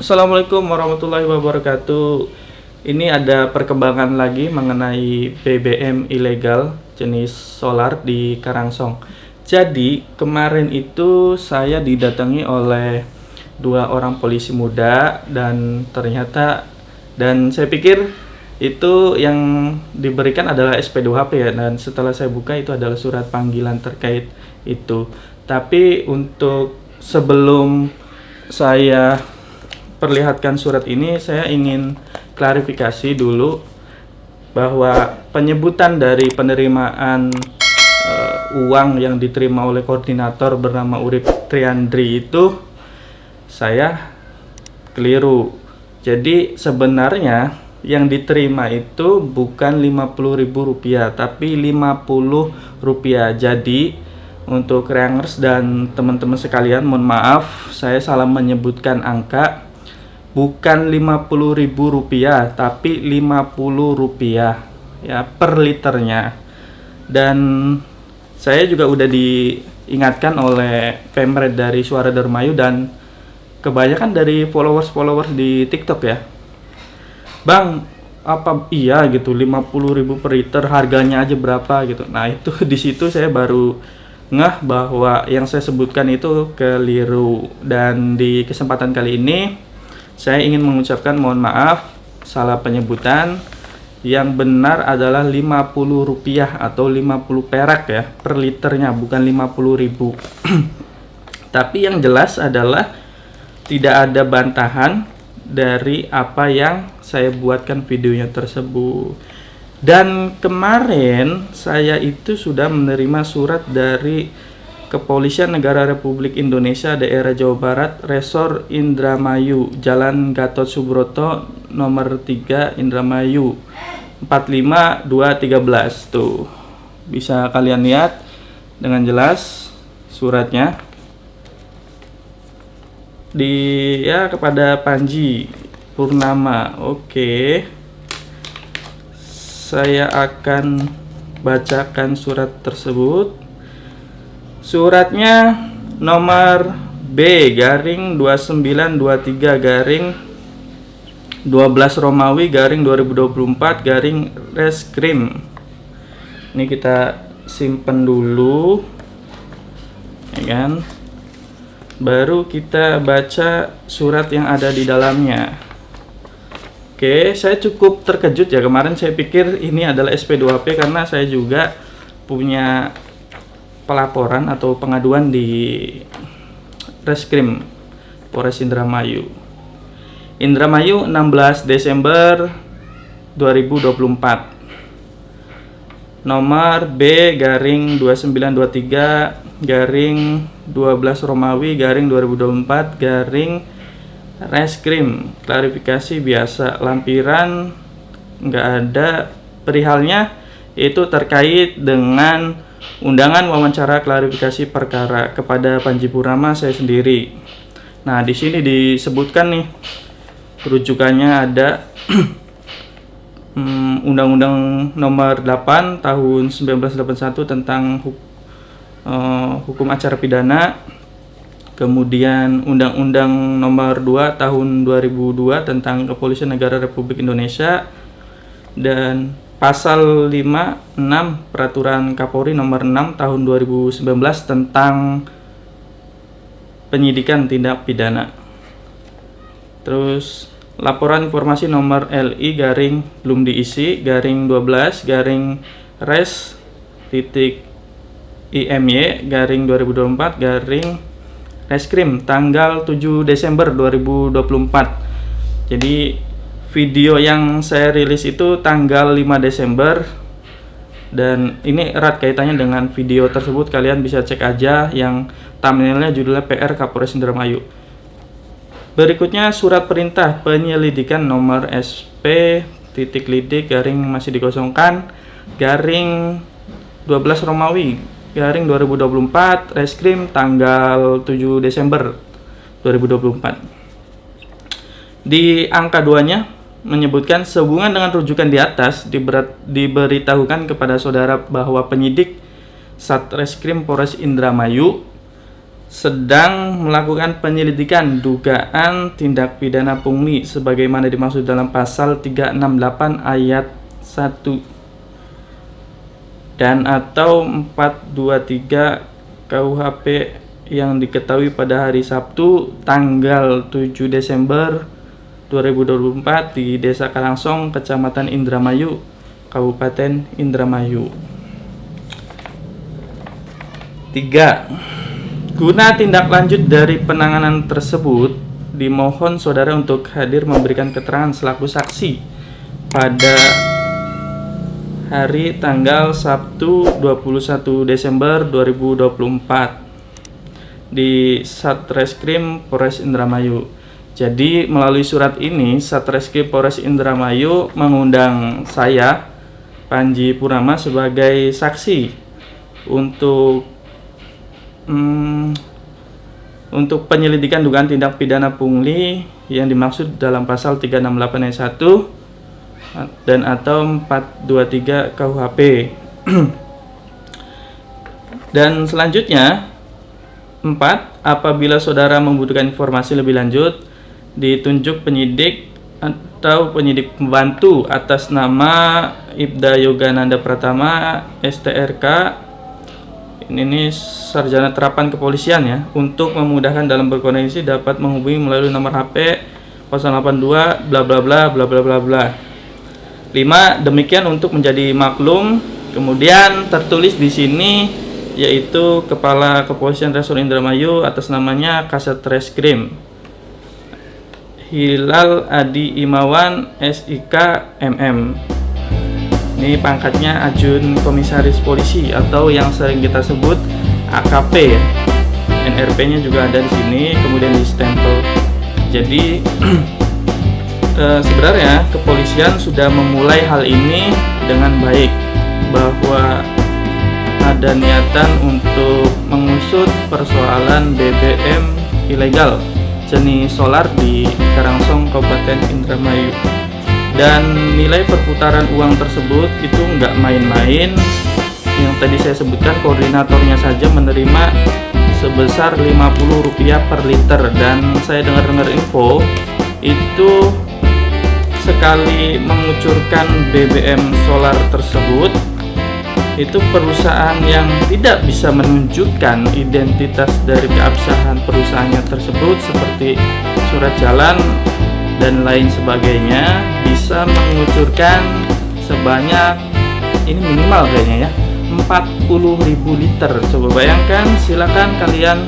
Assalamualaikum warahmatullahi wabarakatuh. Ini ada perkembangan lagi mengenai BBM ilegal jenis solar di Karangsong. Jadi kemarin itu saya didatangi oleh dua orang polisi muda dan saya pikir itu yang diberikan adalah SP2HP ya, dan setelah saya buka itu adalah surat panggilan terkait itu. Tapi untuk sebelum saya perlihatkan surat ini, saya ingin klarifikasi dulu bahwa penyebutan dari penerimaan uang yang diterima oleh koordinator bernama Urip Triandri itu saya keliru. Jadi sebenarnya yang diterima itu bukan Rp50.000 tapi Rp50. Jadi untuk Reangers dan teman-teman sekalian, mohon maaf saya salah menyebutkan angka. Bukan Rp50.000 tapi Rp50 ya per liternya. Dan saya juga udah diingatkan oleh Pemret dari Suara Dermayu dan kebanyakan dari followers di TikTok ya. Bang, apa iya gitu Rp50.000 per liter, harganya aja berapa gitu. Nah, itu di situ saya baru ngeh bahwa yang saya sebutkan itu keliru. Dan di kesempatan kali ini saya ingin mengucapkan mohon maaf, salah penyebutan. Yang benar adalah Rp50 atau 50 perak ya per liternya, bukan Rp50.000. Tapi yang jelas adalah tidak ada bantahan dari apa yang saya buatkan videonya tersebut. Dan kemarin saya itu sudah menerima surat dari Kepolisian Negara Republik Indonesia Daerah Jawa Barat, Resor Indramayu, Jalan Gatot Subroto nomor 3 Indramayu 45213. Tuh, bisa kalian lihat dengan jelas suratnya. Kepada Panji Purnama. Oke. Saya akan bacakan surat tersebut. Suratnya nomor B-2923-12 Romawi -2024 Reskrim. Ini kita simpen dulu, ya kan? Baru kita baca surat yang ada di dalamnya. Oke, saya cukup terkejut ya, kemarin saya pikir ini adalah SP2HP karena saya juga punya pelaporan atau pengaduan di Reskrim Polres Indramayu. Indramayu 16 Desember 2024. Nomor B-2923-12 Romawi -2024 Reskrim. Klarifikasi biasa, lampiran nggak ada, perihalnya itu terkait dengan undangan wawancara klarifikasi perkara kepada Panji Purnama saya sendiri. Nah, di sini disebutkan nih rujukannya ada Undang-Undang Nomor 8 Tahun 1981 tentang hukum acara pidana. Kemudian Undang-Undang Nomor 2 Tahun 2002 tentang Kepolisian Negara Republik Indonesia, dan Pasal 5, 6 Peraturan Kapolri Nomor 6 Tahun 2019 tentang penyidikan tindak pidana. Terus laporan informasi nomor LI garing belum diisi garing 12 garing res titik IMY garing 2024 garing Reskrim tanggal 7 Desember 2024. Jadi video yang saya rilis itu tanggal 5 Desember, dan ini erat kaitannya dengan video tersebut. Kalian bisa cek aja yang thumbnailnya judulnya PR Kapolres Indramayu. Berikutnya surat perintah penyelidikan nomor SP lidik garing masih dikosongkan garing 12 Romawi garing 2024 Reskrim tanggal 7 Desember 2024. Di angka 2-nya menyebutkan sehubungan dengan rujukan di atas diberitahukan kepada saudara bahwa penyidik Satreskrim Polres Indramayu sedang melakukan penyelidikan dugaan tindak pidana pungli sebagaimana dimaksud dalam pasal 368 ayat 1 dan atau 423 KUHP yang diketahui pada hari Sabtu tanggal 7 Desember 2024 di Desa Karangsong, Kecamatan Indramayu, Kabupaten Indramayu. 3. Guna tindak lanjut dari penanganan tersebut, dimohon saudara untuk hadir memberikan keterangan selaku saksi pada hari tanggal Sabtu 21 Desember 2024 di Satreskrim Polres Indramayu. Jadi melalui surat ini Satreskrim Polres Indramayu mengundang saya, Panji Purnama, sebagai saksi untuk penyelidikan dugaan tindak pidana pungli yang dimaksud dalam pasal 368 ayat 1 dan atau 423 KUHP. Dan selanjutnya 4. Apabila saudara membutuhkan informasi lebih lanjut, ditunjuk penyidik atau penyidik pembantu atas nama Ibda Yogananda Pratama, STRK. Ini sarjana terapan kepolisian ya. Untuk memudahkan dalam berkoordinasi dapat menghubungi melalui nomor HP 082 bla bla bla bla bla bla bla. 5. Demikian untuk menjadi maklum. Kemudian tertulis di sini yaitu Kepala Kepolisian Resor Indramayu atas namanya Kasat Reskrim Hilal Adi Imawan SIK MM. Ini pangkatnya Ajun Komisaris Polisi atau yang sering kita sebut AKP ya. NRP-nya juga ada di sini, kemudian di stempel. Jadi sebenarnya kepolisian sudah memulai hal ini dengan baik, bahwa ada niatan untuk mengusut persoalan BBM ilegal jenis solar di Karangsong, Kabupaten Indramayu. Dan nilai perputaran uang tersebut itu nggak main-main. Yang tadi saya sebutkan, koordinatornya saja menerima sebesar Rp50 per liter. Dan saya dengar-dengar info itu sekali mengucurkan BBM solar tersebut, itu perusahaan yang tidak bisa menunjukkan identitas dari keabsahan perusahaannya tersebut seperti surat jalan dan lain sebagainya bisa mengucurkan sebanyak, ini minimal kayaknya ya, 40.000 liter. Coba bayangkan, silakan kalian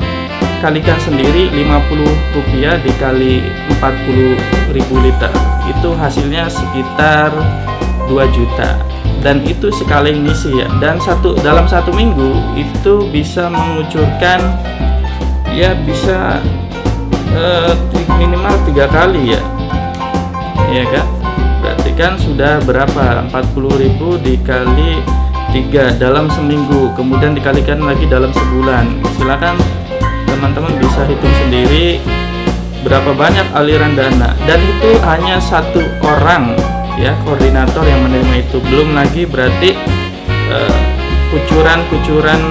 kalikan sendiri, Rp50 dikali 40.000 liter, itu hasilnya sekitar 2 juta. Dan itu sekali ngisi ya, dan dalam satu minggu itu bisa mengucurkan ya, bisa minimal 3 kali ya, ya kan? Berarti kan sudah berapa, 40.000 dikali 3 dalam seminggu, kemudian dikalikan lagi dalam sebulan. Silakan teman-teman bisa hitung sendiri berapa banyak aliran dana, dan itu hanya satu orang ya, koordinator yang menerima itu. Belum lagi berarti kucuran-kucuran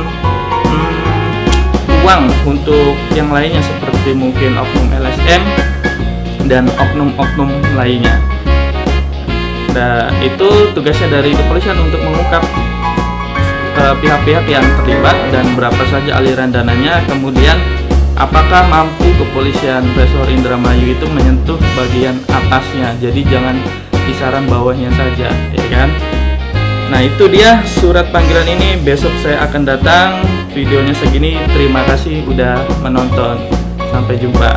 uang untuk yang lainnya seperti mungkin oknum LSM dan oknum-oknum lainnya. Nah, itu tugasnya dari kepolisian untuk mengungkap pihak-pihak yang terlibat dan berapa saja aliran dananya. Kemudian apakah mampu kepolisian Resor Indramayu itu menyentuh bagian atasnya, jadi jangan kisaran bawahnya saja, ya kan? Nah, itu dia surat panggilan ini. Besok saya akan datang. Videonya segini. Terima kasih udah menonton. Sampai jumpa.